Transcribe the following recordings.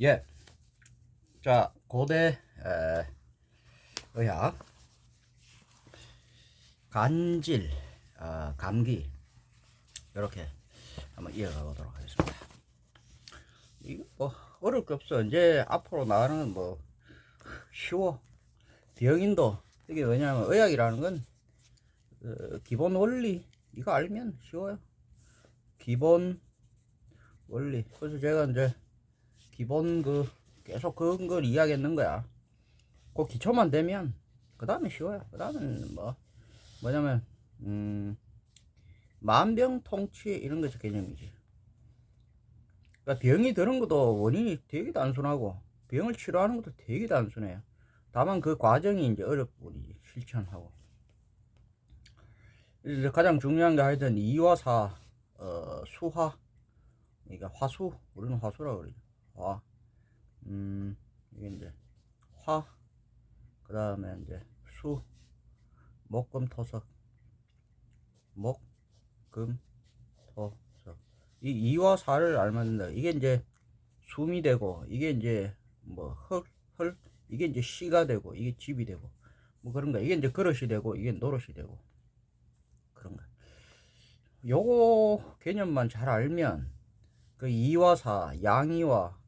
예. 자, 고대 의학, 간질, 감기, 이렇게 한번 이어가 보도록 하겠습니다. 이거 뭐 어려울 게 없어. 이제 앞으로 나가는 건 뭐 쉬워. 병인도 이게 왜냐하면 의학이라는 건 기본 원리 이거 알면 쉬워요. 기본 원리. 그래서 제가 이제 기본 계속 그런 걸 이야기했는 거야. 그 기초만 되면 그 다음에 쉬워요. 그 다음은 뭐냐면 만병통치 이런 것이 개념이지. 그러니까 병이 드는 것도 원인이 되게 단순하고 병을 치료하는 것도 되게 단순해요. 다만 그 과정이 이제 어렵 뿐이지. 실천하고 이제 가장 중요한 게 하여튼 이화사, 수화, 그러니까 화수, 우리는 화수라고 그러죠. 화, 이게 이제 화, 그 다음에 이제 수, 목금토석, 목금토석. 이 이와 사를 알면 된다. 이게 이제 숨이 되고, 이게 이제 헐, 이게 이제 시가 되고, 이게 집이 되고, 뭐 그런 거. 이게 이제 그릇이 되고, 이게 노릇이 되고, 그런 거. 요거 개념만 잘 알면, 그 이와 사, 양이와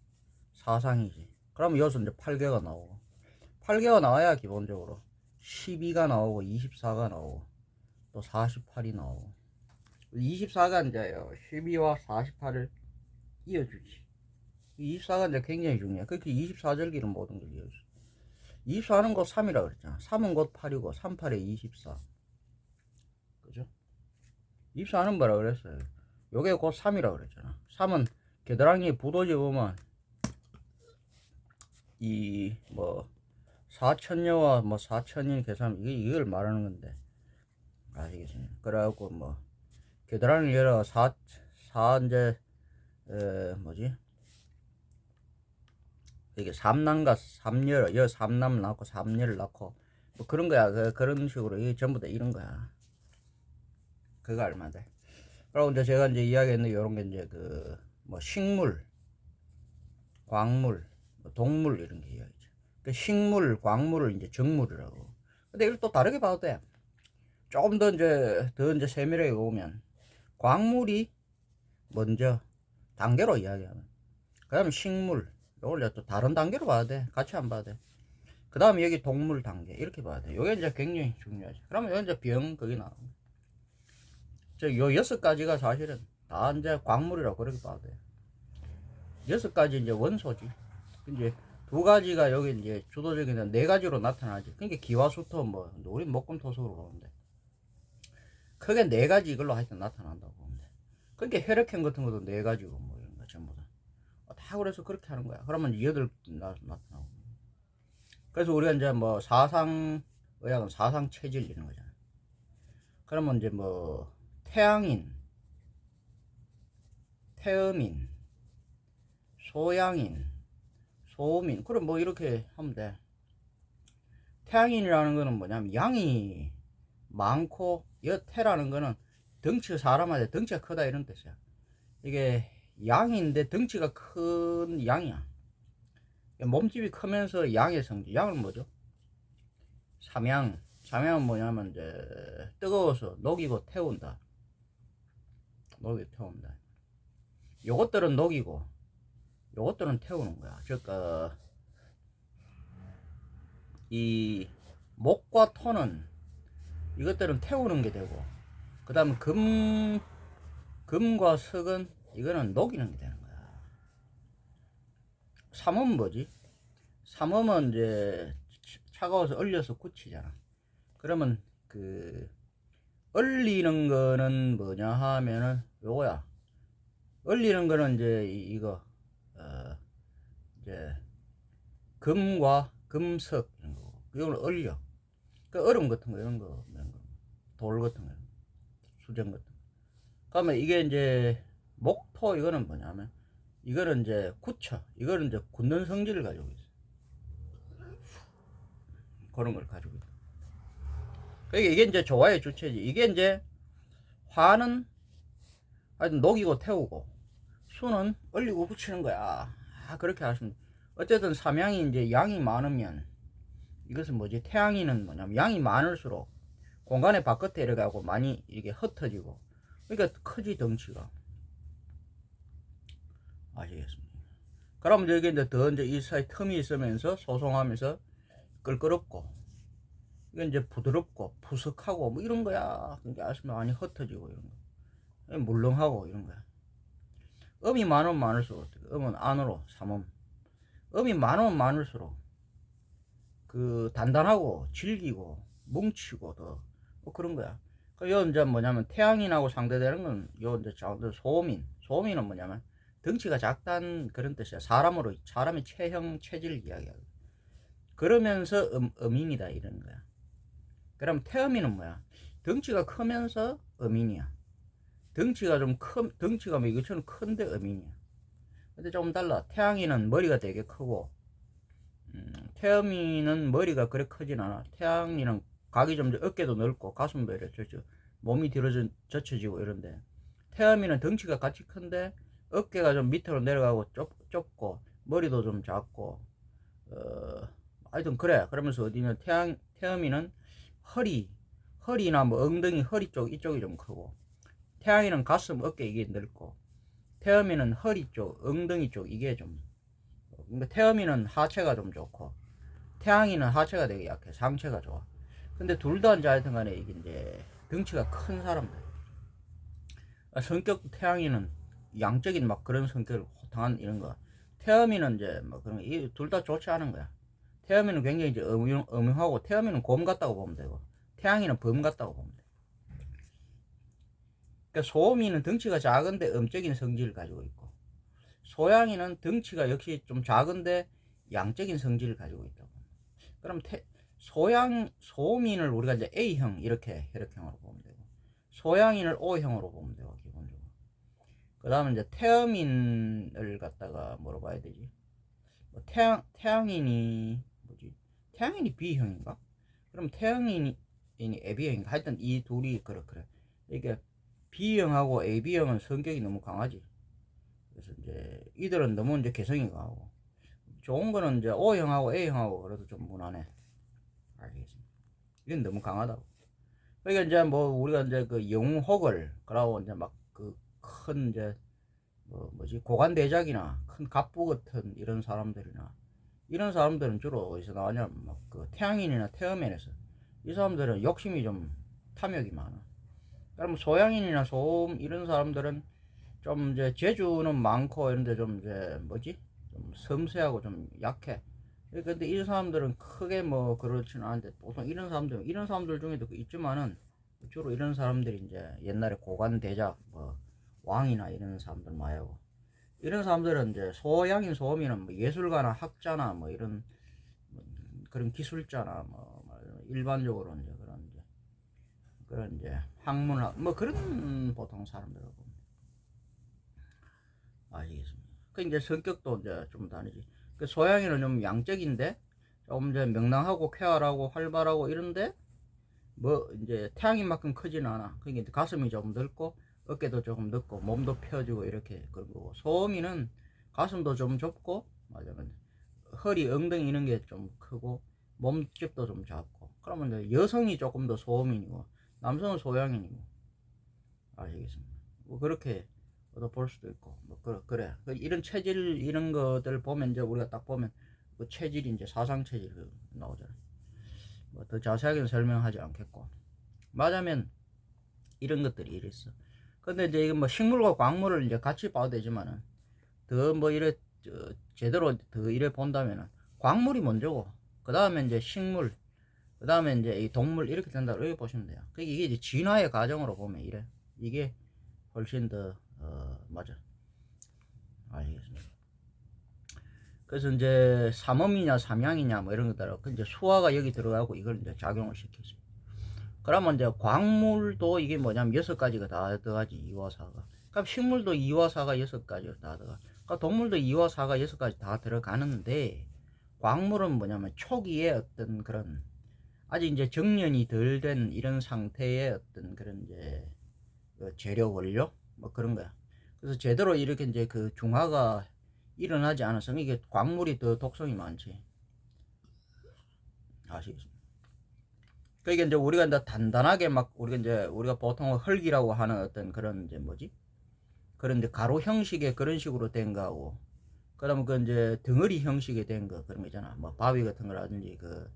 사상이지. 그러면 여기서 이제 8개가 나오고, 8개가 나와야 기본적으로 12가 나오고, 24가 나오고, 또 48이 나오고. 24가 이제 12와 48을 이어주지. 24가 이제 굉장히 중요해. 그렇게 24절기는 모든 걸 이어줘. 24는 곧 3이라 그랬잖아. 3은 곧 8이고 38에 24. 그죠? 24는 뭐라 그랬어요? 요게 곧 3이라 그랬잖아. 3은 겨드랑이에 부도져 보면 이 4천여와 4천인 계산 이걸 말하는 건데 아시겠습니까? 그래갖고 겨드랑이 열어 4 이제 이게 삼남과 삼열, 삼남 낳고 삼열 낳고 뭐 그런 거야. 그런 식으로 이게 전부 다 이런 거야. 그거 알면 돼. 그리고 이제 제가 이제 이야기했는데 이런 게 이제 식물, 광물, 동물 이런 게 이야기죠. 그 식물, 광물을 이제 정물이라고. 근데 이걸 또 다르게 봐도 돼. 조금 더 이제 세밀하게 보면 광물이 먼저 단계로 이야기하면, 그다음에 식물, 이걸 이제 또 다른 단계로 봐야 돼. 같이 안 봐야 돼. 그 다음에 여기 동물 단계 이렇게 봐야 돼. 요게 이제 굉장히 중요하지. 그러면 여기 이제 병 거기 나오는 요 6가지가 사실은 다 이제 광물이라고 그렇게 봐야 돼. 6가지 이제 원소지. 이제 2가지가 여기 이제 주도적인 4가지로 나타나지. 그러니까 기화수토 우리 목금토석으로 보는데 크게 4가지 이걸로 하여튼 나타난다고 보는데. 그러니까 혈액형 같은 것도 4가지고 이런 거 전부 다 그래서 그렇게 하는 거야. 그러면 8 나타나고. 그래서 우리가 이제 사상의학은 사상체질 이런 거잖아. 그러면 이제 태양인, 태음인, 소양인, 소음인, 그럼 이렇게 하면 돼. 태양인이라는 거는 뭐냐면 양이 많고, 태라는 거는 덩치가 사람한테 덩치가 크다 이런 뜻이야. 이게 양인데 덩치가 큰 양이야. 몸집이 크면서 양의 성질. 양은 뭐죠? 삼양. 삼양은 뭐냐면 이제 뜨거워서 녹이고 태운다. 녹이고 태운다. 요것들은 녹이고 요것들은 태우는 거야. 즉 이 목과 토는 이것들은 태우는 게 되고, 그 다음 금과 석은 이거는 녹이는 게 되는 거야. 삼음은 뭐지? 삼음은 이제 차가워서 얼려서 굳히잖아. 그러면 얼리는 거는 뭐냐 하면은 요거야. 얼리는 거는 이제 이거 이제 금과 금석 이런 거. 이걸 얼려. 그 얼음 같은 거 이런 거, 돌 같은 거, 수정 같은 거. 그러면 이게 이제 목토 이거는 뭐냐면 이거는 이제 굳혀. 이거는 이제 굳는 성질을 가지고 있어. 그런 걸 가지고 있어. 그러니까 이게 이제 조화의 주체지. 이게 이제 화는 하여튼 녹이고 태우고, 수는 얼리고 굳히는 거야. 다 그렇게 하시면 어쨌든 삼양이 이제 양이 많으면 이것은 뭐지? 태양이는 뭐냐면 양이 많을수록 공간의 바깥에 이래가고 많이 이렇게 흩어지고 그러니까 크지 덩치가. 아시겠습니까? 그러면 여기 이제 더 이제 이 사이 틈이 있으면서 소송하면서 끌끄럽고 이건 이제 부드럽고 푸석하고 뭐 이런 거야. 그러니까 아시면 많이 흩어지고 이런 거. 물렁하고 이런 거야. 음이 많으면 많을수록 음은 안으로 삼음. 음이 많으면 많을수록 그 단단하고 질기고 뭉치고 더 뭐 그런 거야. 요 이제 뭐냐면 태양인하고 상대되는 건 요 이제 소음인. 소음인은 뭐냐면 덩치가 작다는 그런 뜻이야. 사람의 체형 체질 이야기하고. 그러면서 음인이다 이런 거야. 그럼 태음인은 뭐야? 덩치가 크면서 음인이야. 덩치가 뭐 이것처럼 큰데 음인이야. 근데 조금 달라. 태양인은 머리가 되게 크고, 태음인은 머리가 그렇게 크진 않아. 태양인은 각이 좀 어깨도 넓고 가슴도 이렇게 몸이 뒤로 젖혀지고 이런데, 태음인은 덩치가 같이 큰데 어깨가 좀 밑으로 내려가고 좁고 머리도 좀 작고 하여튼 그래. 그러면서 어디는 태음인은 허리나 뭐 엉덩이 허리 쪽 이쪽이 좀 크고, 태양인은 가슴 어깨 이게 넓고, 태음인은 허리 쪽 엉덩이 쪽 이게 좀, 그러니까 태음인은 하체가 좀 좋고 태양인은 하체가 되게 약해. 상체가 좋아. 근데 둘 다 이제 하여튼 간에 이게 이제 덩치가 큰 사람들, 성격 태양인은 양적인 막 그런 성격을 호탕한 이런 거, 태음인은 이제 뭐 그런 거, 둘 다 좋지 않은 거야. 태음인은 굉장히 이제 음흉하고, 태음인은 곰 같다고 보면 되고 태양인은 범 같다고 보면 돼. 그러니까 소음인은 덩치가 작은데 음적인 성질을 가지고 있고, 소양인은 덩치가 역시 좀 작은데 양적인 성질을 가지고 있다고. 그럼 소음인을 우리가 이제 A형 이렇게 혈액형으로 보면 되고, 소양인을 O형으로 보면 되고 기본적으로. 그 다음에 이제 태음인을 갖다가 뭐로 봐야 되지? 뭐 태양인이 뭐지? 태양인이 B형인가? 그럼 태양인이 AB형인가? 하여튼 이 둘이 그래. 이게 B형하고 AB형은 성격이 너무 강하지. 그래서 이제 이들은 너무 이제 개성이 강하고, 좋은 거는 이제 O형하고 A형하고 그래도 좀 무난해. 알겠습니다. 이건 너무 강하다고. 그러니까 이제 뭐 우리가 이제 그 영웅호걸 그러고 이제 막 그 큰 이제 뭐지 고관대작이나 큰 갑부 같은 이런 사람들은 주로 어디서 나오냐면 막 그 태양인이나 태음인에서. 이 사람들은 욕심이 좀 탐욕이 많아. 그럼 소양인이나 소음 이런 사람들은 좀 이제 재주는 많고 이런데 좀 이제 뭐지 좀 섬세하고 좀 약해. 근데 이 사람들은 크게 뭐 그렇지는 않은데, 보통 이런 사람들 중에도 있지만은 주로 이런 사람들이 이제 옛날에 고관 대작 뭐 왕이나 이런 사람들 말고, 이런 사람들은 이제 소양인 소음이는 뭐 예술가나 학자나 뭐 이런 뭐 그런 기술자나 뭐 일반적으로 이제 그런 이제 학문학 뭐 그런 보통 사람들하고 아시겠습니다. 그 이제 성격도 이제 좀 다르지. 그 소양이는 좀 양적인데 조금 이제 명랑하고 쾌활하고 활발하고 이런데 뭐 이제 태양인만큼 크지는 않아. 그러니까 가슴이 조금 넓고 어깨도 조금 넓고 몸도 펴지고 이렇게 그런 거고, 소음이는 가슴도 좀 좁고 맞아 허리 엉덩이 이런 게 좀 크고 몸집도 좀 작고, 그러면 이제 여성이 조금 더 소음인이고 남성은 소양인이고. 아시겠습니다. 뭐 그렇게 볼 수도 있고 뭐 그래. 이런 체질 이런 것들 보면 이제 우리가 딱 보면 그 체질이 이제 사상 체질 나오잖아요. 뭐 더 자세하게는 설명하지 않겠고, 맞으면 이런 것들이 이랬어. 근데 이제 이건 뭐 식물과 광물을 이제 같이 봐도 되지만은 더 뭐 이래 제대로 더 이래 본다면은 광물이 먼저고 그 다음에 이제 식물, 그 다음에 이제 이 동물 이렇게 된다고 이렇게 보시면 돼요. 그러니까 이게 이제 진화의 과정으로 보면 이래. 이게 훨씬 더 맞아. 알겠습니다. 그래서 이제 삼음이냐 삼양이냐 뭐 이런 것들 이제 수화가 여기 들어가고 이걸 이제 작용을 시켰어요. 그러면 이제 광물도 이게 뭐냐면 6가지가 다 들어가지. 2와 4가. 그럼 식물도 2와 4가 6가지가 다 들어가. 그러니까 동물도 2와 4가 6가지 다 들어가는데, 광물은 뭐냐면 초기에 어떤 그런 아직 이제 정년이 덜 된 이런 상태의 어떤 그런 이제 그 재료 원료 뭐 그런 거야. 그래서 제대로 이렇게 이제 그 중화가 일어나지 않아서 이게 광물이 더 독성이 많지. 아시겠습니까? 그러니까 이제 우리가 이제 단단하게 막 우리가 보통 흙이라고 하는 어떤 그런 이제 뭐지? 그런 이제 가로 형식의 그런 식으로 된 거하고, 그다음에 그 이제 덩어리 형식의 된 거 그런 거 있잖아. 뭐 바위 같은 거라든지 그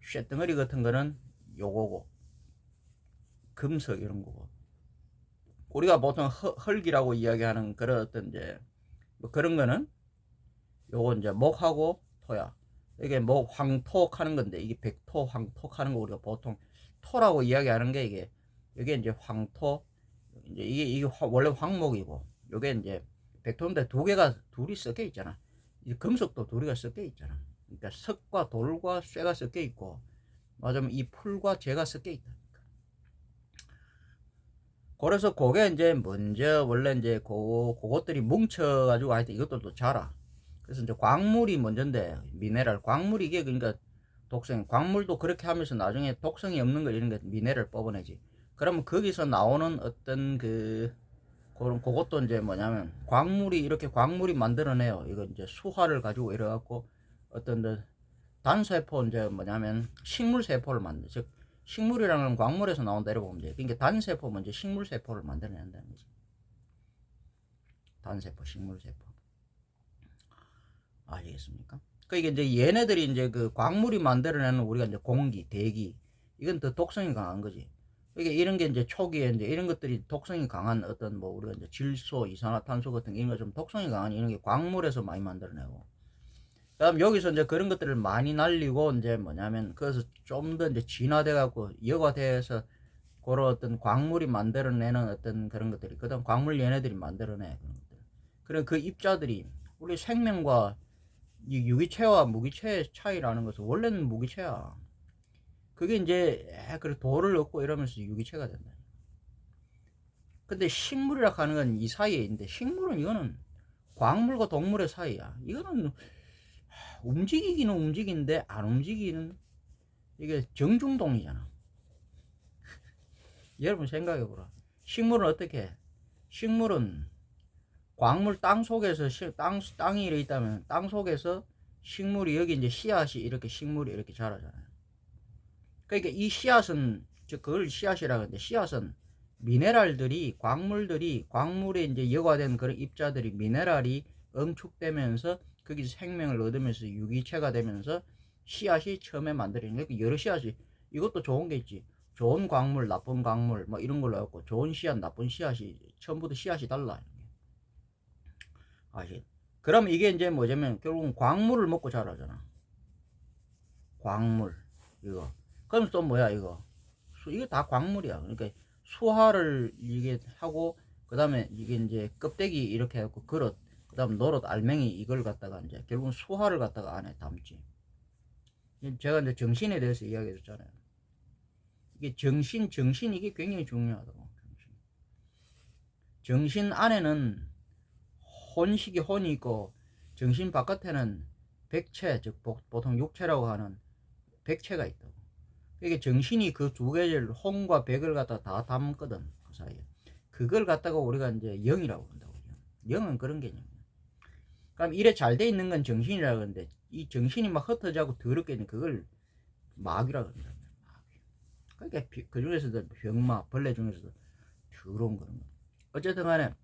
쇳덩어리 같은 거는 요거고, 금속 이런 거고. 우리가 보통 흙이라고 이야기하는 그런 어떤 이제 뭐 그런 거는 요거 이제 목하고 토야. 이게 뭐 황토 하는 건데, 이게 백토 황토 하는 거 우리가 보통 토라고 이야기하는 게 이게 이제 황토, 이제 이게 원래 황목이고, 요게 이제 백토인데 둘이 섞여 있잖아. 이 금속도 둘이가 섞여 있잖아. 그러니까 석과 돌과 쇠가 섞여 있고, 맞으면 이 풀과 재가 섞여 있다. 그래서 그게 이제 먼저 원래 이제 그것들이 뭉쳐가지고 하여튼 이것들도 자라. 그래서 이제 광물이 먼저인데, 미네랄 광물이 이게 그러니까 독성, 광물도 그렇게 하면서 나중에 독성이 없는 거 이런 게 미네랄 뽑아내지. 그러면 거기서 나오는 어떤 그것도 이제 뭐냐면 광물이 만들어내요. 이거 이제 수화를 가지고 이래갖고 어떤 단세포 이제 뭐냐면 식물세포를 만들, 즉 식물이라는 광물에서 나온다 이러고 보면 돼. 그러니까 단세포 먼저 식물세포를 만들어낸다는 거지. 단세포, 식물세포. 아시겠습니까? 그러니까 이제 얘네들이 이제 그 광물이 만들어내는 우리가 이제 공기, 대기, 이건 더 독성이 강한 거지. 그러니까 이런 게 이제 초기에 이제 이런 것들이 독성이 강한 어떤 뭐 우리가 이제 질소, 이산화탄소 같은 이런 거 좀 독성이 강한 이런 게 광물에서 많이 만들어내고. 그다음 여기서 이제 그런 것들을 많이 날리고 이제 뭐냐면 그래서 좀 더 이제 진화돼 갖고 여과돼서 그런 어떤 광물이 만들어내는 어떤 그런 것들이, 그다음 광물 얘네들이 만들어내 그런 것들. 그런 그 입자들이 우리 생명과 이 유기체와 무기체의 차이라는 것은 원래는 무기체야. 그게 이제 그래 돌을 얻고 이러면서 유기체가 된다. 근데 식물이라 하는 건 이 사이에 있는데, 식물은 이거는 광물과 동물의 사이야. 이거는 움직이기는 움직이는데 안 움직이는, 이게 정중동이잖아. 여러분 생각해보라. 식물은 어떻게 해? 식물은 광물 땅 속에서 땅이 이렇게 있다면 땅 속에서 식물이 여기 이제 씨앗이 이렇게 식물이 이렇게 자라잖아요. 그러니까 이 씨앗은 즉 그걸 씨앗이라고 하는데, 씨앗은 미네랄들이 광물에 이제 여과된 그런 입자들이 미네랄이 응축되면서 거기서 생명을 얻으면서 유기체가 되면서 씨앗이 처음에 만들어진 거예요. 여러 씨앗이, 이것도 좋은 게 있지. 좋은 광물, 나쁜 광물 뭐 이런 걸로 해갖고 좋은 씨앗, 나쁜 씨앗이 처음부터 씨앗이 달라. 아시? 그럼 이게 이제 뭐냐면 결국은 광물을 먹고 자라잖아. 광물 이거. 그럼 또 뭐야 이거? 이게 다 광물이야. 그러니까 수화를 이게 하고, 그 다음에 이게 이제 껍데기 이렇게 해갖고 그릇, 그 다음 노릇, 알맹이 이걸 갖다가 이제 결국은 수화를 갖다가 안에 담지. 제가 이제 정신에 대해서 이야기했잖아요. 이게 정신 이게 굉장히 중요하다고. 정신 안에는 혼이 있고, 정신 바깥에는 백체, 즉 보통 육체라고 하는 백체가 있다고. 이게 정신이 그 두 개를 혼과 백을 갖다 다 담거든. 그 사이에. 그걸 갖다가 우리가 이제 영이라고 한다고. 영은 그런 개념이야. 그럼 이래 잘 돼 있는 건 정신이라고 하는데, 이 정신이 막 흩어지고 더럽게 있는 그걸 마귀라고 한다. 그러니까 그 중에서도 병마, 벌레 중에서도 더러운 그런 거. 어쨌든 간에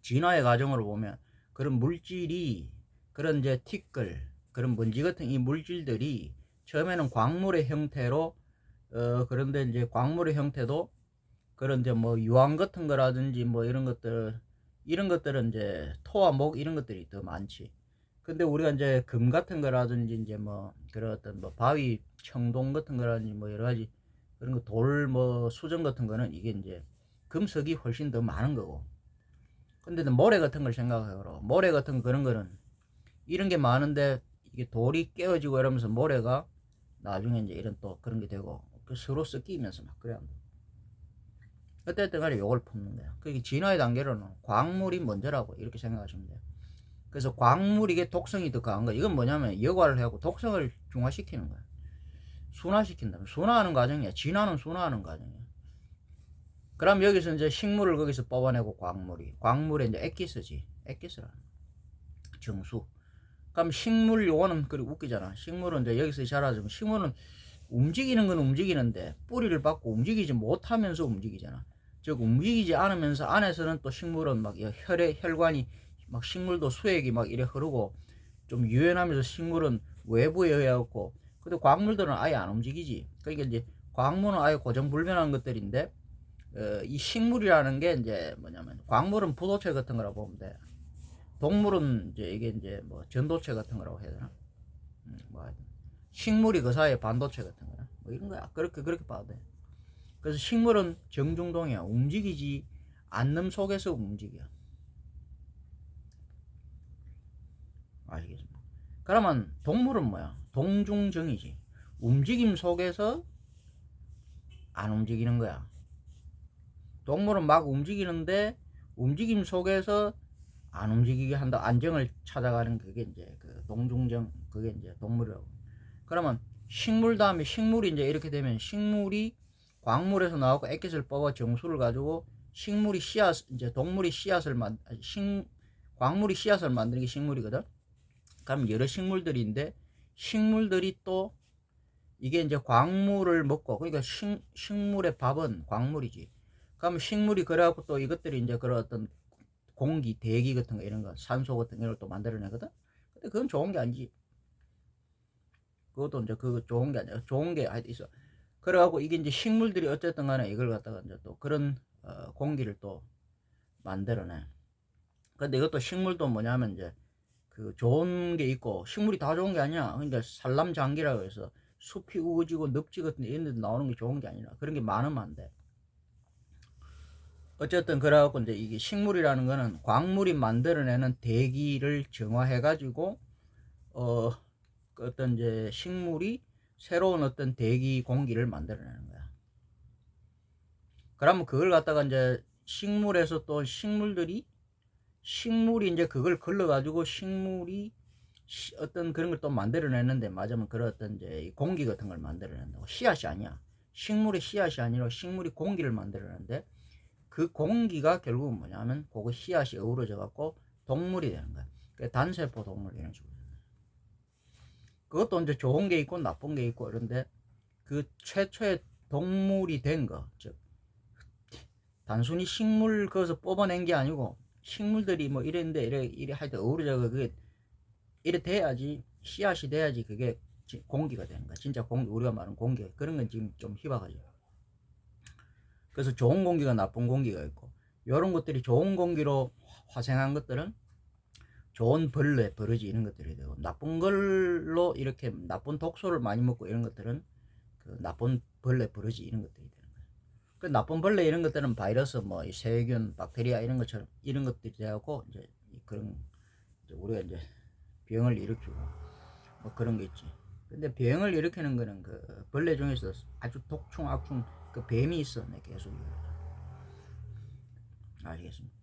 진화의 과정으로 보면 그런 물질이, 그런 이제 티끌, 그런 먼지 같은 이 물질들이 처음에는 광물의 형태로, 그런데 이제 광물의 형태도 그런 이제 뭐 유황 같은 거라든지 뭐 이런 것들은 이제 토와 목 이런 것들이 더 많지. 근데 우리가 이제 금 같은 거라든지 이제 뭐 그런 어떤 뭐 바위 청동 같은 거라든지 뭐 여러 가지 그런 거 돌 뭐 수정 같은 거는 이게 이제 금속이 훨씬 더 많은 거고. 근데 모래 같은 걸 생각해보라. 모래 같은 그런 거는 이런 게 많은데 이게 돌이 깨어지고 이러면서 모래가 나중에 이제 이런 또 그런 게 되고 서로 섞이면서 막 그래야 합니다. 어쨌든 간에 요걸 품는 거야. 그게 진화의 단계로는 광물이 먼저라고 이렇게 생각하시면 돼요. 그래서 광물이 이게 독성이 더 강한 거야. 이건 뭐냐면 여과를 하고 독성을 중화시키는 거야. 순화시킨다. 순화하는 과정이야. 진화는 순화하는 과정이야. 그럼 여기서 이제 식물을 거기서 뽑아내고 광물에 이제 액기스지. 액기스라는. 정수. 그럼 식물 요거는 그리 웃기잖아. 식물은 이제 여기서 자라지만 식물은 움직이는 건 움직이는데 뿌리를 받고 움직이지 못하면서 움직이잖아. 즉 움직이지 않으면서 안에서는 또 식물은 막 혈관이 막 식물도 수액이 막 이래 흐르고 좀 유연하면서 식물은 외부에 의해갖고 근데 광물들은 아예 안 움직이지. 그러니까 이제 광물은 아예 고정불변한 것들인데 이 식물이라는 게 이제 뭐냐면 광물은 부도체 같은 거라고 보면 돼. 동물은 이제 이게 이제 뭐 전도체 같은 거라고 해야 되나? 뭐 식물이 그 사이에 반도체 같은 거야. 뭐 이런 거야. 그렇게 봐도 돼. 그래서 식물은 정중동이야. 움직이지 않는 속에서 움직여. 아시겠습니까? 그러면 동물은 뭐야? 동중정이지. 움직임 속에서 안 움직이는 거야. 동물은 막 움직이는데 움직임 속에서 안 움직이게 한다. 안정을 찾아가는 그게 이제 그 동중정 그게 이제 동물이라고. 그러면 식물 다음에 식물이 이제 이렇게 되면 식물이 광물에서 나오고 액기스를 뽑아 정수를 가지고 식물이 씨앗 이제 동물이 씨앗을 광물이 씨앗을 만드는 게 식물이거든. 그럼 여러 식물들인데 식물들이 또 이게 이제 광물을 먹고 그러니까 식물의 밥은 광물이지. 그럼 식물이 그래갖고 또 이것들이 이제 그런 어떤 공기, 대기 같은 거 이런 거 산소 같은 걸 또 만들어내거든. 근데 그건 좋은 게 아니지. 그것도 이제 그 좋은 게 아니라 좋은 게 하여튼 있어. 그래갖고 이게 이제 식물들이 어쨌든 간에 이걸 갖다가 이제 또 그런 공기를 또 만들어내. 근데 이것도 식물도 뭐냐면 이제 그 좋은 게 있고 식물이 다 좋은 게 아니야. 그러니까 산람장기라고 해서 숲이 우거지고 늪지 같은 이런 데 나오는 게 좋은 게 아니라 그런 게 많으면 안 돼. 어쨌든 그래갖고 이제 이게 식물이라는 거는 광물이 만들어내는 대기를 정화해가지고 어떤 이제 식물이 새로운 어떤 대기 공기를 만들어내는 거야. 그러면 그걸 갖다가 이제 식물에서 또 식물이 이제 그걸 걸러가지고 식물이 어떤 그런 걸 또 만들어내는데 맞으면 그런 어떤 이제 공기 같은 걸 만들어낸다고. 씨앗이 아니야. 식물의 씨앗이 아니라 식물이 공기를 만들어내는데 그 공기가 결국은 뭐냐면 그거 씨앗이 어우러져 갖고 동물이 되는 거야. 그 단세포 동물 이런 식으로. 그것도 이제 좋은 게 있고 나쁜 게 있고 이런데 그 최초의 동물이 된 거, 즉 단순히 식물 거기서 뽑아낸 게 아니고 식물들이 뭐 이랬는데 이래 하여튼 어우러져가 그게 이래 돼야지 씨앗이 돼야지 그게 공기가 되는 거야. 진짜 공기 우리가 말하는 공기 그런 건 지금 좀 희박하죠. 그래서 좋은 공기가 나쁜 공기가 있고 이런 것들이 좋은 공기로 화생한 것들은 좋은 벌레, 버러지 이런 것들이 되고 나쁜 걸로 이렇게 나쁜 독소를 많이 먹고 이런 것들은 그 나쁜 벌레, 버러지 이런 것들이 되는 거예요. 그 나쁜 벌레 이런 것들은 바이러스, 뭐 세균, 박테리아 이런 것처럼 이런 것들이 되고 이제 그런 이제 우리가 이제 병을 일으키고 뭐 그런 게 있지. 근데 병을 일으키는 거는 그 벌레 중에서 아주 독충, 악충 그 뱀이 있어. 내 계속 아시겠습니까?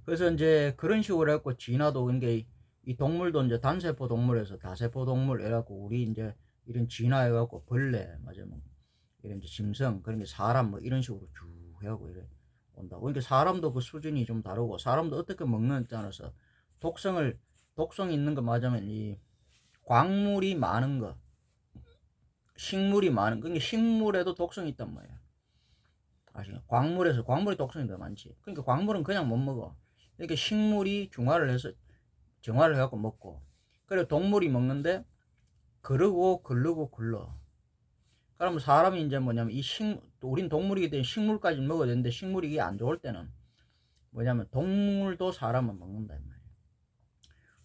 그래서 이제 그런 식으로 해갖고 진화도 그게 이 동물도 이제 단세포 동물에서 다세포 동물 해갖고 우리 이제 이런 진화해갖고 벌레 맞으면 이런 이제 짐승 그런 게 사람 뭐 이런 식으로 쭉 해갖고 이래 온다고. 그러니까 사람도 그 수준이 좀 다르고 사람도 어떻게 먹는 따라서 독성 있는 거 맞으면 이 광물이 많은 거 식물이 많은 거 그러니까 식물에도 독성이 있단 말이야. 아시죠? 광물에 독성이 더 많지. 그러니까 광물은 그냥 못 먹어. 이렇게 식물이 중화를 해서 정화를 해갖고 먹고 그리고 동물이 먹는데 그러고 굴러. 그러면 사람이 이제 뭐냐면 우린 동물이기 때문에 식물까지 먹어야 되는데 식물이 이게 안 좋을 때는 뭐냐면 동물도 사람을 먹는다 이 말이야.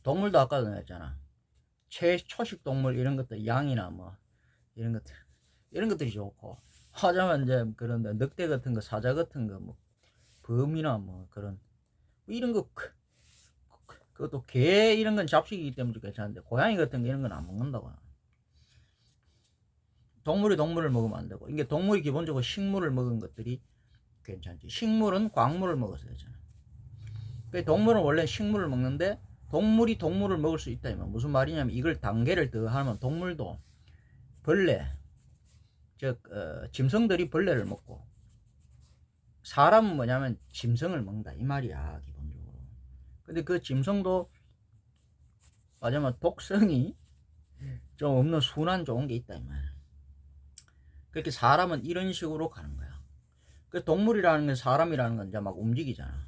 동물도 아까도 nói 했잖아. 초식 동물 이런 것들 양이나 뭐 이런 것들이 좋고 하자면 이제 그런데 늑대 같은 거 사자 같은 거 뭐 범이나 뭐 그런 이런 거 그것도 개 이런 건 잡식이기 때문에 괜찮은데 고양이 같은 거 이런 건 안 먹는다고. 동물이 동물을 먹으면 안 되고 이게 동물이 기본적으로 식물을 먹은 것들이 괜찮지. 식물은 광물을 먹어서 되잖아. 그러니까 동물은 원래 식물을 먹는데 동물이 동물을 먹을 수 있다. 무슨 말이냐면 이걸 단계를 더 하면 동물도 벌레 즉 짐승들이 벌레를 먹고 사람은 뭐냐면 짐승을 먹는다 이 말이야 기본적으로. 근데 그 짐승도 하지만 독성이 좀 없는 순한 좋은 게 있다 이 말이야. 그렇게 사람은 이런 식으로 가는 거야. 그 동물이라는 건 사람이라는 건 이제 막 움직이잖아.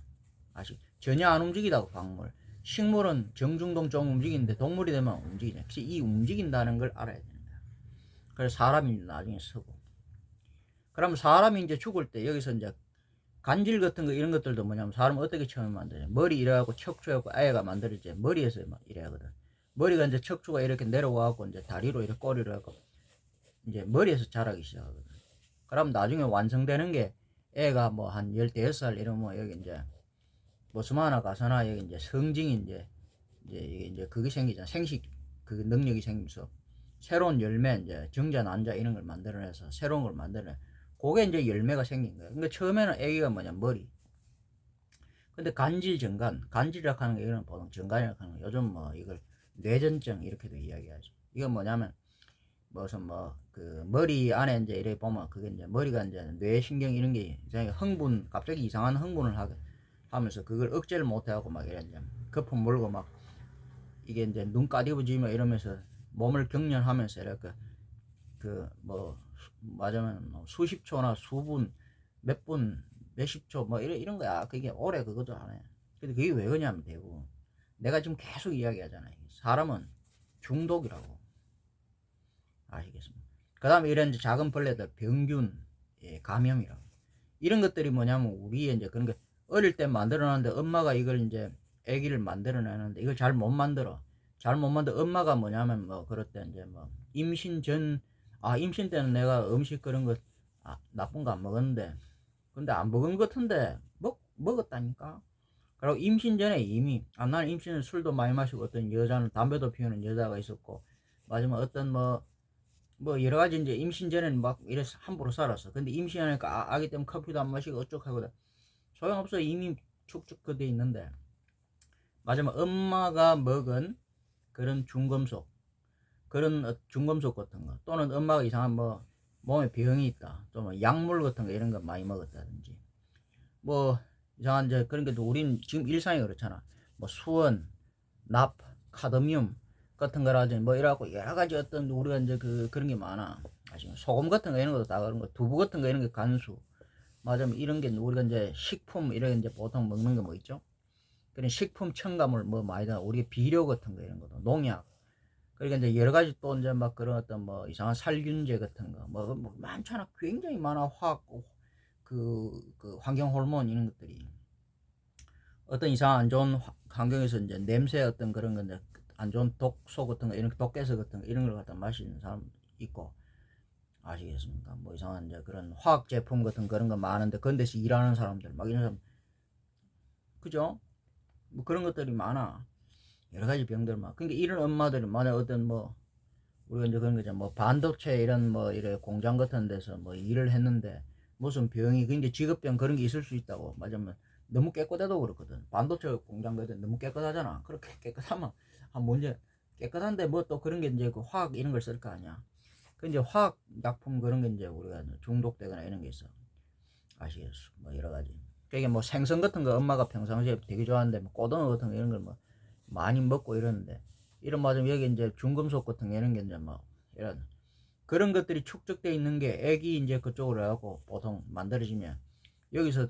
아직 전혀 안 움직이다고 광물. 식물은 정중동 좀 움직이는데 동물이 되면 움직이잖아. 이 움직인다는 걸 알아야 되는 거야. 그래서 사람이 나중에 서고. 그러면 사람이 이제 죽을 때 여기서 이제 간질 같은 거 이런 것들도 뭐냐면 사람 어떻게 처음에 만드냐. 머리 이래갖고 척추해갖고 아예가 만들어져. 머리에서 막 이래 하거든. 머리가 이제 척추가 이렇게 내려와갖고 이제 다리로 이렇게 꼬리를 하고 이제 머리에서 자라기 시작하거든. 그럼 나중에 완성되는 게 애가 뭐 한 15살 이러면 여기 이제 보스마나 가서나 여기 이제 성징이 이제 그게 생기잖아. 생식 그 능력이 생기면서 새로운 열매 이제 정자 난자 이런 걸 만들어내서 새로운 걸 만들어내. 그게 이제 열매가 생긴 거야. 그러니까 처음에는 애기가 뭐냐 머리. 근데 간질 정간, 간질이라고 하는 게 이런 보통 정간이라고 하는 거 요즘 뭐 이걸 뇌전증 이렇게도 이야기하죠. 이건 뭐냐면 무슨 뭐 그 머리 안에 이제 이렇게 보면 그게 이제 머리가 이제 뇌신경 이런 게 이상하게 흥분 갑자기 이상한 흥분을 하게 하면서 그걸 억제를 못 해갖고 막 이런 이제 거품 물고 막 이게 이제 눈 까디부지며 이러면서 몸을 경련하면서 이렇게 그 뭐 맞으면 뭐 수십 초나 수분 몇 분 몇십 초 뭐 이런 거야. 그게 오래 그것도 안 해. 근데 그게 왜 그러냐면 되고 내가 지금 계속 이야기하잖아요. 사람은 중독이라고 아시겠습니까? 그 다음에 이런 작은 벌레들 병균 감염이라고 이런 것들이 뭐냐면 우리의 이제 그런 게 어릴 때 만들어놨는데 엄마가 이걸 이제 아기를 만들어내는데 이걸 잘 못 만들어. 잘 못 만들어. 엄마가 뭐냐면 뭐 그럴 때 이제 뭐 임신 전 임신 때는 내가 음식 그런 거 나쁜 거 안 먹었는데 근데 안 먹은 것 같은데 먹었다니까. 그리고 임신 전에 이미 나는 임신은 술도 많이 마시고 어떤 여자는 담배도 피우는 여자가 있었고 마지막 어떤 뭐 여러 가지 이제 임신 전에는 막 이래서 함부로 살았어. 근데 임신하니까 아기 때문에 커피도 안 마시고 어쩌고 하거든. 소용없어. 이미 축축 그돼 있는데 마지막 엄마가 먹은 그런 중금속 그런 중금속 같은 거 또는 엄마가 이상한 뭐 몸에 병이 있다 또는 약물 같은 거 이런 거 많이 먹었다든지 뭐 이상한 이제 그런 게 우리는 지금 일상이 그렇잖아. 뭐 수원, 납, 카드뮴 같은 거라든지 뭐 이래갖고 여러 가지 어떤 우리가 이제 그런 게 많아. 아시죠? 소금 같은 거 이런 것도 다 그런 거, 두부 같은 거 이런 게 간수. 맞아, 이런 게 우리가 이제 식품 이런 이제 보통 먹는 거 뭐 있죠? 그런 식품 첨가물 뭐 많이 다 우리 비료 같은 거 이런 것도 농약. 그러니까 이제 여러 가지 또 이제 막 그런 어떤 뭐 이상한 살균제 같은 거 뭐 많잖아. 굉장히 많아. 화학 그 환경 호르몬 이런 것들이 어떤 이상한 안 좋은 환경에서 이제 냄새 어떤 그런 건데 안 좋은 독소 같은 거 이런 독개서 같은 거 이런 걸 갖다 마시는 사람 있고 아시겠습니까? 뭐 이상한 이제 그런 화학 제품 같은 그런 거 많은데 그런 데서 일하는 사람들 막 이런 사람 그죠? 뭐 그런 것들이 많아. 여러 가지 병들 막 그러니까 이런 엄마들이 만약 어떤 뭐 우리가 이제 그런 거죠. 뭐 반도체 이런 뭐 이래 공장 같은 데서 뭐 일을 했는데 무슨 병이 근데 직업병 그런 게 있을 수 있다고. 맞으면 너무 깨끗해도 그렇거든. 반도체 공장 같은 너무 깨끗하잖아. 그렇게 깨끗하면 문제 깨끗한데 뭐 또 그런 게 이제 그 화학 이런 걸 쓸 거 아니야. 그 이제 화학 약품 그런 게 이제 우리가 중독되거나 이런 게 있어. 아시겠어? 뭐 여러 가지. 그게 뭐 생선 같은 거 엄마가 평상시에 되게 좋아하는데 뭐 고등어 같은 거 이런 걸 뭐 많이 먹고 이러는데 이런 맞으면 여기 이제 중금속 같은 거 이런 게 이제 뭐 이런 그런 것들이 축적돼 있는 게 액이 이제 그쪽으로 해갖고 보통 만들어지면 여기서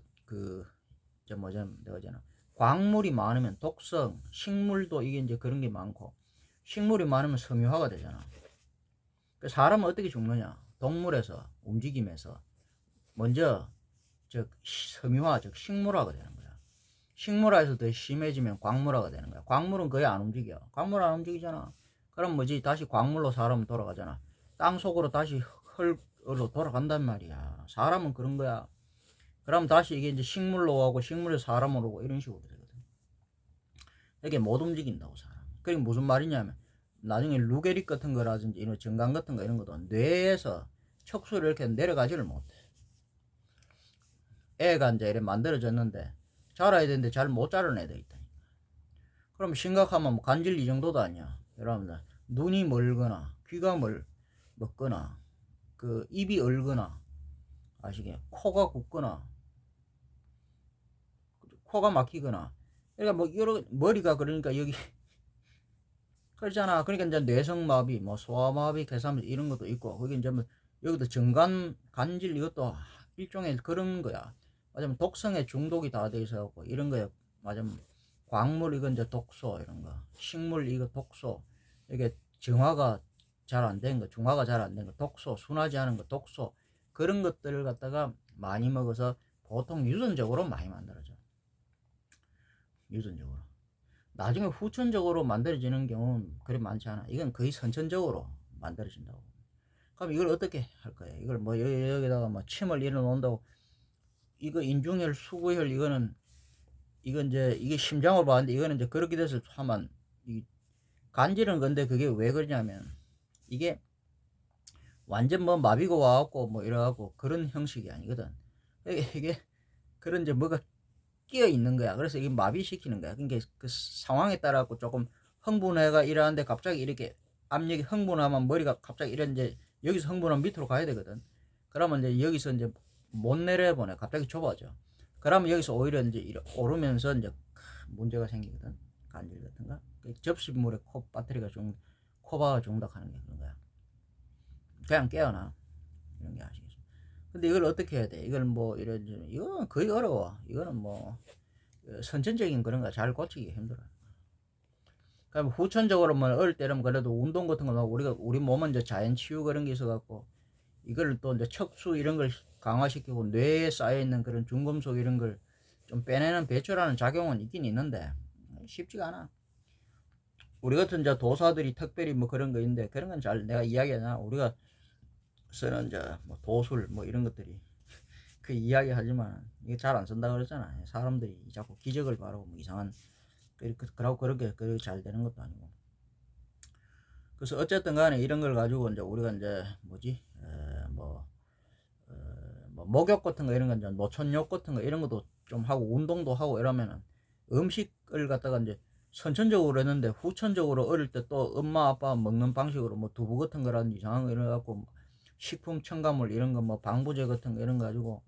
저 뭐죠 내가잖아 광물이 많으면 독성 식물도 이게 이제 그런 게 많고 식물이 많으면 섬유화가 되잖아. 사람은 어떻게 죽느냐 동물에서 움직임에서 먼저 즉 섬유화 즉 식물화가 되는 거야. 식물화에서 더 심해지면 광물화가 되는 거야. 광물은 거의 안 움직여. 광물 안 움직이잖아. 그럼 뭐지? 다시 광물로 사람은 돌아가잖아. 땅 속으로 다시 흙으로 돌아간단 말이야. 사람은 그런 거야. 그럼 다시 이게 이제 식물로 오고 식물에서 사람으로 오고 이런 식으로 되거든. 이게 못 움직인다고 사람. 그게 무슨 말이냐면 나중에 루게릭 같은 거라든지 이런 정강 같은 거 이런 것도 뇌에서 척수를 이렇게 내려가지를 못해. 애가 이제 이렇게 만들어졌는데 자라야 되는데 잘 못 자라는 애들 있다. 그럼 심각하면 뭐 간질 이 정도도 아니야. 여러분들 눈이 멀거나 귀가 먹거나 그 입이 얼거나 아시게 코가 굽거나 코가 막히거나 그러니까 뭐 여러 머리가 그러니까 여기 그렇잖아. 그러니까 이제 뇌성마비, 뭐 소아마비, 괴사마비 이런 것도 있고, 거기 이제 뭐 여기도 정간 간질 이것도 일종의 그런 거야. 맞으면 독성에 중독이 다 돼 있어갖고 이런 거야. 맞으면 광물 이건 이제 독소 이런 거, 식물 이거 독소, 이게 정화가 잘 안 된 거, 중화가 잘 안 된 거, 독소, 순하지 않은 거, 독소 그런 것들을 갖다가 많이 먹어서 보통 유전적으로 많이 만들어져. 유전적으로. 나중에 후천적으로 만들어지는 경우는 그리 많지 않아. 이건 거의 선천적으로 만들어진다고. 그럼 이걸 어떻게 할 거야? 이걸 뭐 여기다가 뭐 침을 일어 놓는다고. 이거 인중혈, 수구혈 이거는 이건 이제 이게 심장으로 봤는데 이거는 이제 그렇게 돼서 하면 이 간질은 건데 그게 왜 그러냐면 이게 완전 뭐 마비가 와갖고 뭐 이래갖고 그런 형식이 아니거든. 이게 그런 이제 뭐가 끼어 있는 거야. 그래서 이게 마비시키는 거야. 그러니까 그 상황에 따라 갖고 조금 흥분해가 이러는데 갑자기 이렇게 압력이 흥분하면 머리가 갑자기 이런 이제 여기서 흥분하면 밑으로 가야 되거든. 그러면 이제 여기서 이제 못 내려보내. 갑자기 좁아져. 그러면 여기서 오히려 이제 오르면서 이제 문제가 생기거든. 간질 같은 거. 접시물에 코 배터리가 코바가 중독하는 게 그런 거야. 그냥 깨어나. 이런 게 아시겠어. 근데 이걸 어떻게 해야 돼? 이걸 뭐 이건 거의 어려워. 이거는 뭐 선천적인 그런 거 잘 고치기 힘들어. 그럼 후천적으로 뭐 어릴 때는 그래도 운동 같은 거 우리 몸은 이제 자연 치유 그런 게 있어갖고 이걸 또 이제 척수 이런 걸 강화시키고 뇌에 쌓여 있는 그런 중금속 이런 걸 좀 빼내는 배출하는 작용은 있긴 있는데 쉽지가 않아. 우리 같은 이제 도사들이 특별히 뭐 그런 거 있는데 그런 건 잘 내가 이야기하잖아. 우리가 쓰는 이제 뭐 도술 뭐 이런 것들이 그 이야기 하지만 이게 잘 안 쓴다 그러잖아. 사람들이 자꾸 기적을 바라고 뭐 이상한 그러고 그렇게 잘 되는 것도 아니고. 그래서 어쨌든 간에 이런 걸 가지고 이제 우리가 이제 뭐지 뭐 목욕 같은 거 이런 거 이제 노천욕 같은 거 이런 것도 좀 하고 운동도 하고 이러면은 음식을 갖다가 이제 선천적으로 했는데 후천적으로 어릴 때 또 엄마 아빠 먹는 방식으로 뭐 두부 같은 거라든지 이상한 거 이런 거 갖고 뭐 식품 첨가물 이런 거 뭐 방부제 같은 거 이런 거 가지고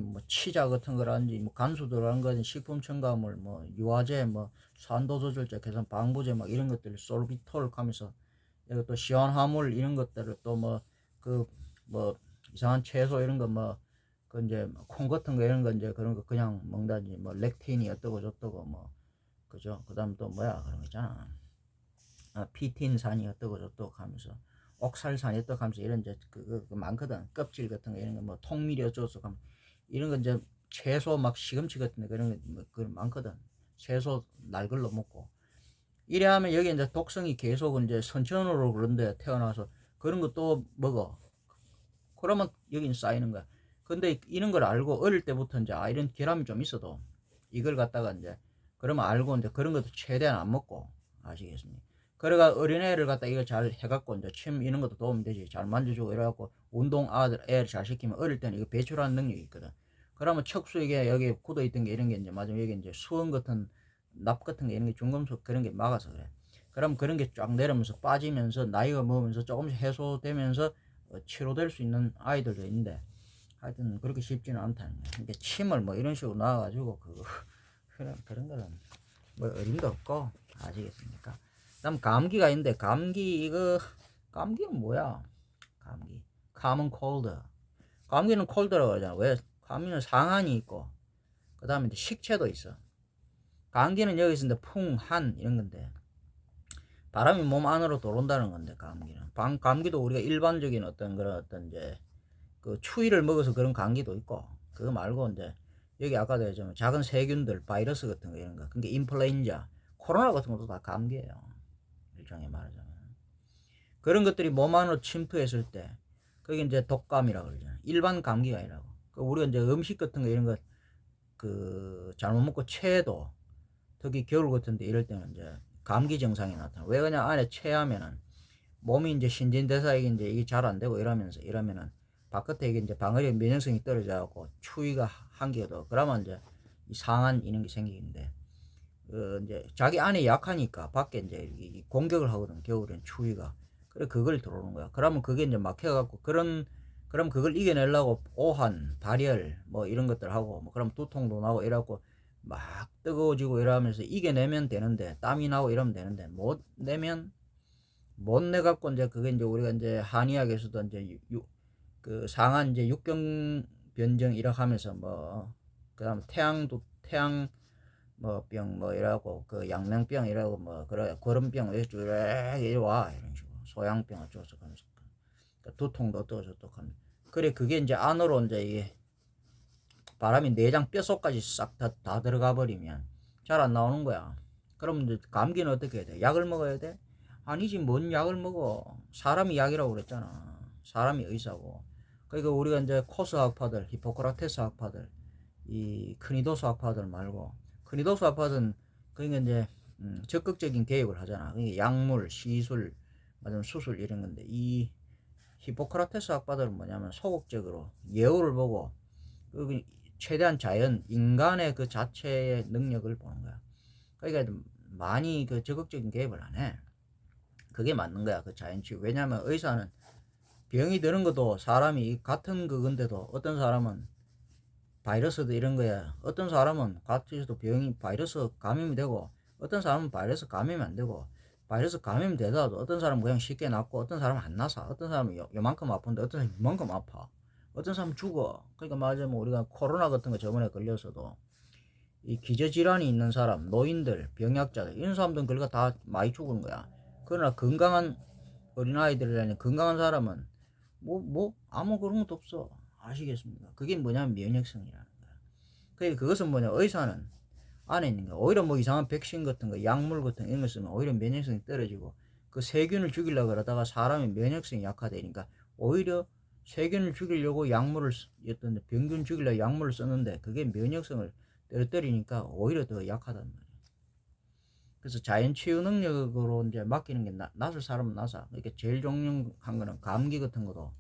뭐 치자 같은 거라든지 뭐 간수 들어간 거든 식품 첨가물 뭐 유화제 뭐 산도 조절제 개선 방부제 막 이런 것들 솔비톨 하면서 또 시원화물 이런 것들을 또 뭐 이상한 채소 이런 거 뭐 그 이제 콩 같은 거 이런 거 이제 그런 거 그냥 먹다든지 뭐 렉틴이 어떠고 저떠고 뭐 그죠. 그다음 또 뭐야 그런 거 있잖아. 피틴산이 어떠고 저떠고 하면서 옥살산이 어떠고 하면서 이런 이제 그 많거든. 껍질 같은 거 이런 거 뭐 통밀이 어쩌고 하면 이런 거 이제 채소 막 시금치 같은 거 그런 거 뭐 많거든. 채소 날걸로 먹고 이래 하면 여기 이제 독성이 계속 이제 선천으로 그런데 태어나서 그런 거 또 먹어. 그러면 여기는 쌓이는 거야. 근데 이런 걸 알고 어릴 때부터 이제 이런 결함이 좀 있어도 이걸 갖다가 이제 그러면 알고 이제 그런 것도 최대한 안 먹고 아시겠습니까? 그래가 어린애를 갖다 이거 잘 해갖고 이제 침 이런 것도 도움이 되지. 잘 만져주고 이래갖고 운동 애를 잘 시키면 어릴 때는 이거 배출하는 능력이 있거든. 그러면 척수 이게 여기 굳어있던 게 이런 게 이제 맞으면 여기 이제 수은 같은 납 같은 게 이런 게 중금속 그런 게 막아서 그래. 그럼 그런 게 쫙 내려면서 빠지면서 나이가 먹으면서 조금씩 해소되면서 치료될 수 있는 아이들도 있는데 하여튼 그렇게 쉽지는 않다는 거야. 그러니까 침을 뭐 이런 식으로 놔가지고 그런 거는 뭐 어림도 없고 아시겠습니까? 그다음 감기가 있는데 감기는 뭐야? 감기 common cold. 감기는 콜드라고 하잖아. 왜? 감기는 상한이 있고 그 다음에 이제 식체도 있어. 감기는 여기서 이제 풍, 한 이런 건데 바람이 몸 안으로 들어온다는 건데 감기는 감기도 우리가 일반적인 어떤 그런 어떤 이제 그 추위를 먹어서 그런 감기도 있고 그거 말고 이제 여기 아까도 했지만 작은 세균들 바이러스 같은 거 이런 거 그게 인플루엔자 코로나 같은 것도 다 감기예요. 일종의 말하자면 그런 것들이 몸 안으로 침투했을 때 그게 이제 독감이라고 그러잖아요. 일반 감기가 아니라고. 우리가 이제 음식 같은 거 이런 거 잘못 먹고 체해도 특히 겨울 같은데 이럴 때는 이제 감기 증상이 나타나. 왜 그냥 안에 체하면은 몸이 이제 신진대사액이 이제 이게 잘 안 되고 이러면은 바깥에 이게 이제 방어력 면역성이 떨어져 갖고 추위가 한기가 더 그러면 이제 이 상한 이런 게 생기는데 이제 자기 안에 약하니까 밖에 이제 공격을 하거든. 겨울엔 추위가. 그래 그걸 들어오는 거야. 그러면 그게 이제 막혀갖고 그럼 그걸 이겨내려고 오한, 발열 뭐 이런 것들 하고 뭐 그럼 두통도 나고 이래갖고 막 뜨거워지고 이러면서 이겨내면 되는데, 땀이 나고 이러면 되는데, 못 내갖고 이제 그게 이제 우리가 이제 한의학에서도 이제 그 상한 이제 육경 변정 이렇게 하면서 뭐 그다음 태양 뭐 병 뭐 이라고 그 양명병 이라고 뭐 그래 거름병 이래 와 이런 식으로 소양병 어쩌고저쩌고 하면서 그러니까 두통도 어쩌고저쩌고 하면 그래 그게 이제 안으로 이제 이게 바람이 내장 뼛속까지 싹 다 들어가 버리면 잘 안 나오는 거야. 그럼 이제 감기는 어떻게 해야 돼? 약을 먹어야 돼? 아니지 뭔 약을 먹어. 사람이 약이라고 그랬잖아. 사람이 의사고. 그러니까 우리가 이제 코스 학파들, 히포크라테스 학파들, 이 크니도스 학파들 말고 크니도스 학파들은 그러니까 이제 적극적인 개입을 하잖아. 그러니까 약물, 시술, 맞으면 수술 이런 건데 이 히포크라테스 학파들은 뭐냐면 소극적으로 예우를 보고 최대한 자연 인간의 그 자체의 능력을 보는 거야. 그러니까 많이 그 적극적인 개입을 안 해. 그게 맞는 거야 그 자연치유. 왜냐면 의사는 병이 드는 것도 사람이 같은 그건데도 어떤 사람은 바이러스도 이런 거야. 어떤 사람은 같이도 병이 바이러스 감염이 되고 어떤 사람은 바이러스 감염이 안 되고 바이러스 감염이 되더라도 어떤 사람은 그냥 쉽게 낫고 어떤 사람은 안 나서 어떤 사람은 요만큼 아픈데 어떤 사람은 이만큼 아파. 어떤 사람은 죽어. 그러니까 말하자면 우리가 코로나 같은 거 저번에 걸려서도 이 기저질환이 있는 사람, 노인들, 병약자들 이런 사람들은 그러니까 다 많이 죽은 거야. 그러나 건강한 어린아이들이라는 건강한 사람은 아무 그런 것도 없어. 아시겠습니까? 그게 뭐냐면 면역성이라는 거야. 그러니까 그것은 뭐냐, 의사는 안에 있는 거. 오히려 뭐 이상한 백신 같은 거, 약물 같은 거 이런 거 쓰면 오히려 면역성이 떨어지고 그 세균을 죽이려고 그러다가 사람의 면역성이 약화되니까 오히려 세균을 죽이려고 약물을 어떤 병균 죽이려고 약물을 썼는데 그게 면역성을 떨어뜨리니까 오히려 더 약하단 말이야. 그래서 자연 치유 능력으로 이제 맡기는 게 낫을 사람은 낫아. 그러니까 제일 중요한 거는 감기 같은 것도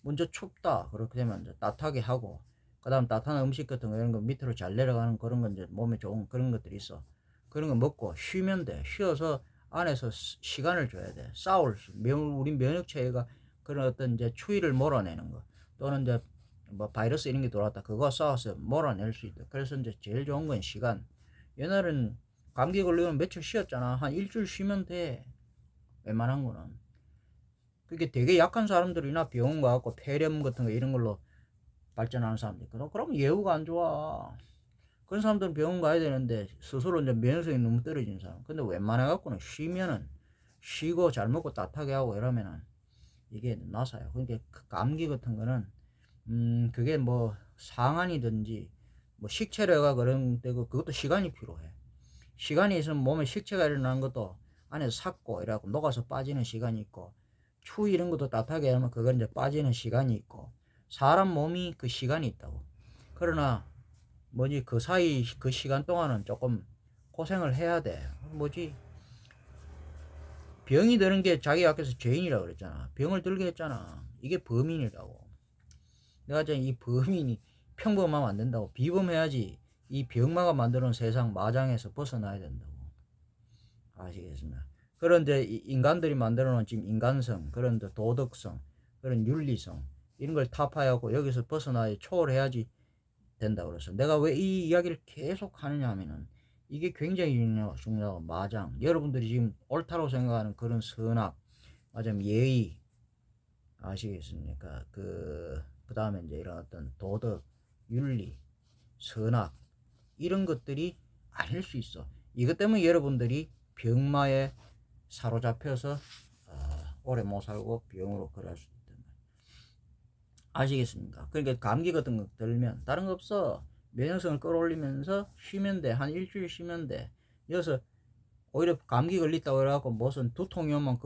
먼저 춥다 그렇게 되면 이제 따뜻하게 하고 그다음 따뜻한 음식 같은 거 이런 거 밑으로 잘 내려가는 그런 건 이제 몸에 좋은 그런 것들이 있어. 그런 거 먹고 쉬면 돼. 쉬어서 안에서 시간을 줘야 돼. 우리 면역 체계가 그런 어떤 이제 추위를 몰아내는 거 또는 이제 뭐 바이러스 이런 게 들어왔다 그거 싸워서 몰아낼 수 있다. 그래서 이제 제일 좋은 건 시간. 옛날엔 감기 걸리면 며칠 쉬었잖아. 한 일주일 쉬면 돼. 웬만한 거는. 그게 되게 약한 사람들이나 병원 가갖고 폐렴 같은 거 이런 걸로 발전하는 사람들 있거든. 그럼 예후가 안 좋아. 그런 사람들은 병원 가야 되는데 스스로 이제 면역성이 너무 떨어진 사람. 근데 웬만해 갖고는 쉬면은 쉬고 잘 먹고 따뜻하게 하고 이러면은 이게 나사요. 그러니까 감기 같은 거는 그게 뭐 상한이든지 뭐 식체류가 그런 데고 그것도 시간이 필요해. 시간이 있으면 몸에 식체가 일어나는 것도 안에서 삭고 이래갖고 녹아서 빠지는 시간이 있고 추위 이런 것도 따뜻하게 하면 그건 이제 빠지는 시간이 있고 사람 몸이 그 시간이 있다고. 그러나 뭐지 그 사이 그 시간 동안은 조금 고생을 해야 돼. 뭐지 병이 드는 게 자기 앞에서 죄인이라고 그랬잖아. 병을 들게 했잖아. 이게 범인이라고. 내가 이제 이 범인이 평범하면 안 된다고. 비범해야지 이 병마가 만드는 세상 마장에서 벗어나야 된다고. 아시겠습니까? 그런데 인간들이 만들어 놓은 지금 인간성, 그런 도덕성, 그런 윤리성 이런 걸 타파하고 여기서 벗어나야 초월해야지 된다고 그래서 내가 왜 이 이야기를 계속 하느냐 하면은 이게 굉장히 중요하고 마장 여러분들이 지금 옳다고 생각하는 그런 선악 맞으면 예의 아시겠습니까? 그 다음에 이제 이런 어떤 도덕, 윤리, 선악 이런 것들이 아닐 수 있어. 이것 때문에 여러분들이 병마에 사로잡혀서 오래 못 살고 병으로 걸을 수 있단 말이야. 아시겠습니까? 그러니까 감기 같은 거 들면 다른 거 없어. 면역성을 끌어올리면서 쉬면 돼. 한 일주일 쉬면 돼. 여기서 오히려 감기 걸렸다고 해갖고 무슨 두통이 오면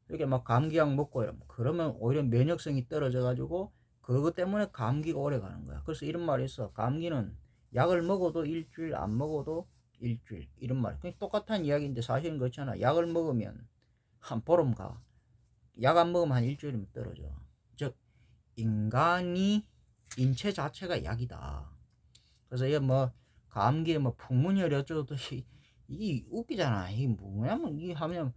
이렇게 막 감기약 먹고 이러면 그러면 오히려 면역성이 떨어져가지고 그것 때문에 감기가 오래 가는 거야. 그래서 이런 말이 있어. 감기는 약을 먹어도 일주일 안 먹어도 일주일 이런 말. 그냥 똑같은 이야기인데 사실은 그렇잖아. 약을 먹으면 한 보름 가. 약 안 먹으면 한 일주일이면 떨어져. 즉 인간이 인체 자체가 약이다. 그래서 이게 뭐 감기에 뭐 풍문열이 어쩌고 이게 웃기잖아. 이게 뭐냐면 이게 하면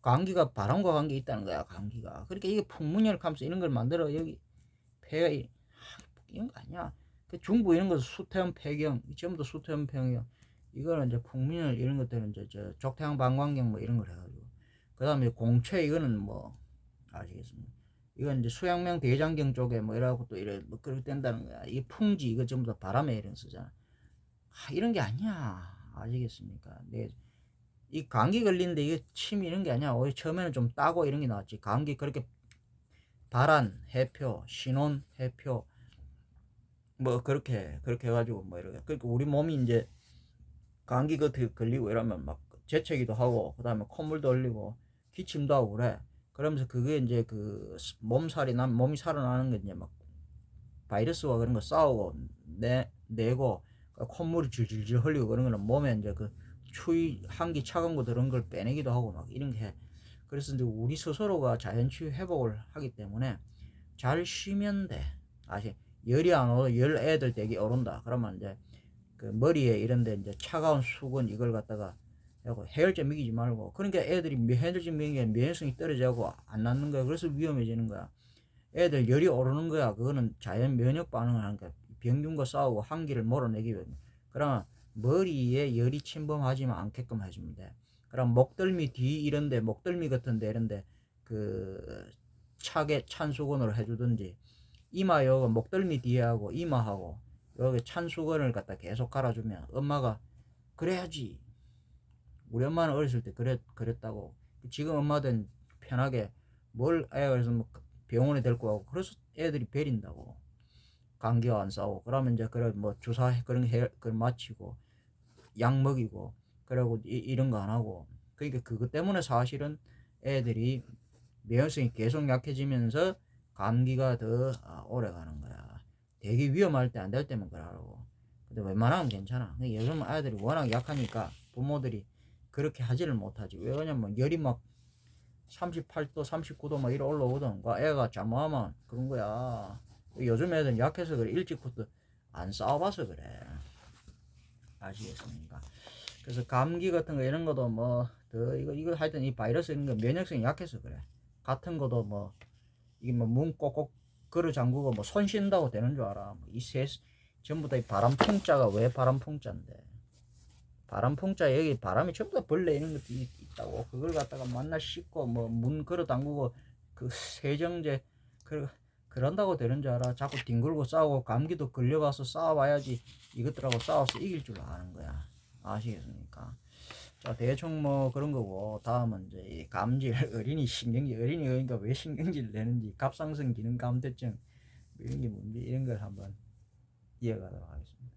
감기가 바람과 관계 있다는 거야. 감기가. 그러니까 이게 풍문열 하면서 이런 걸 만들어 여기 폐가 이런 거 아니야. 그 중부 이런 거 수태원 폐경 전부 다 수태원 폐경 이거는 이제 풍민을 이런 것들은 이제 저 족태양 방광경 뭐 이런 걸 해가지고 그 다음에 공채 이거는 뭐 아시겠습니까? 이건 이제 수양명 대장경 쪽에 뭐 이러고 또 이래 뭐 그렇게 된다는 거야. 이 풍지 이거 전부 다 바람에 이런 쓰잖아. 이런 게 아니야. 아시겠습니까? 이 감기 걸리는데 이게 침 이런 게 아니야. 오히려 처음에는 좀 따고 이런 게 나왔지. 감기 그렇게 발한 해표, 신혼 해표 뭐 그렇게 해가지고 뭐 이렇게 그러니까 우리 몸이 이제 감기 걸리고 이러면 막 재채기도 하고 그다음에 콧물도 흘리고 기침도 하고 그래. 그러면서 그게 이제 그 몸이 살아나는 게 이제 막 바이러스와 그런 거 싸우고 내고 콧물이 질질질 흘리고 그런 거는 몸에 이제 그 추위 한기 차가운 거 그런 걸 빼내기도 하고 막 이런 게 해. 그래서 이제 우리 스스로가 자연 치유 회복을 하기 때문에 잘 쉬면 돼. 열이 안 오고 열 애들 되게 오른다. 그러면 이제 그 머리에 이런데 이제 차가운 수건 이걸 갖다가 하고 해열제 먹이지 말고 그러니까 애들이 해열제 먹이면 면역성이 떨어지고 안 낫는 거야. 그래서 위험해지는 거야. 애들 열이 오르는 거야. 그거는 자연 면역 반응을 하는 거야. 병균과 싸우고 한기를 몰아내기 위해. 그러면 머리에 열이 침범하지 않게끔 해주면 돼. 그럼 목덜미 뒤 이런데 목덜미 같은데 이런데 그 차게 찬 수건으로 해주든지 이마 요 목덜미 뒤에하고 이마하고 여기 찬 수건을 갖다 계속 갈아주면 엄마가 그래야지. 우리 엄마는 어렸을 때 그랬다고. 지금 엄마들은 편하게 뭘 애가 그래서 뭐 병원에 데리고 가고 그래서 애들이 베린다고. 감기와 안 싸우고 그러면 이제 그래 뭐 주사 그런 걸 마치고 약 먹이고 그러고 이런 거 안 하고 그러니까 그것 때문에 사실은 애들이 면역성이 계속 약해지면서 감기가 더 오래 가는 거야. 되게 위험할 때 안 될 때만 그러라고. 근데 웬만하면 괜찮아. 요즘 아이들이 워낙 약하니까 부모들이 그렇게 하지를 못하지. 왜냐면 열이 막 38도 39도 막 이래 올라오던 애가 잠모하면 그런 거야. 요즘 애들은 약해서 그래. 일찍부터 안 싸워봐서 그래. 아시겠습니까? 그래서 감기 같은 거 이런 것도 뭐 더 이거 하여튼 이 바이러스 이런 거 면역성이 약해서 그래. 같은 것도 뭐 이게 뭐 문 꼭꼭 걸어 잠그고 뭐 손 쉰다고 되는 줄 알아. 전부 다 이 바람 풍자가 왜 바람 풍자인데? 바람 풍자 여기 바람이 전부 다 벌레 이런 것도 있다고. 그걸 갖다가 만나 씻고 뭐 문 걸어 잠그고 그 세정제 그런다고 되는 줄 알아. 자꾸 뒹굴고 싸우고 감기도 걸려가서 싸워봐야지 이것들하고 싸워서 이길 줄 아는 거야. 아시겠습니까? 자, 대충 뭐 그런 거고 다음은 이제 이 감질 어린이 그러니까 왜 신경질 내는지 갑상선 기능 감퇴증 이런 게 뭔지 이런 걸 한번 이어가도록 하겠습니다.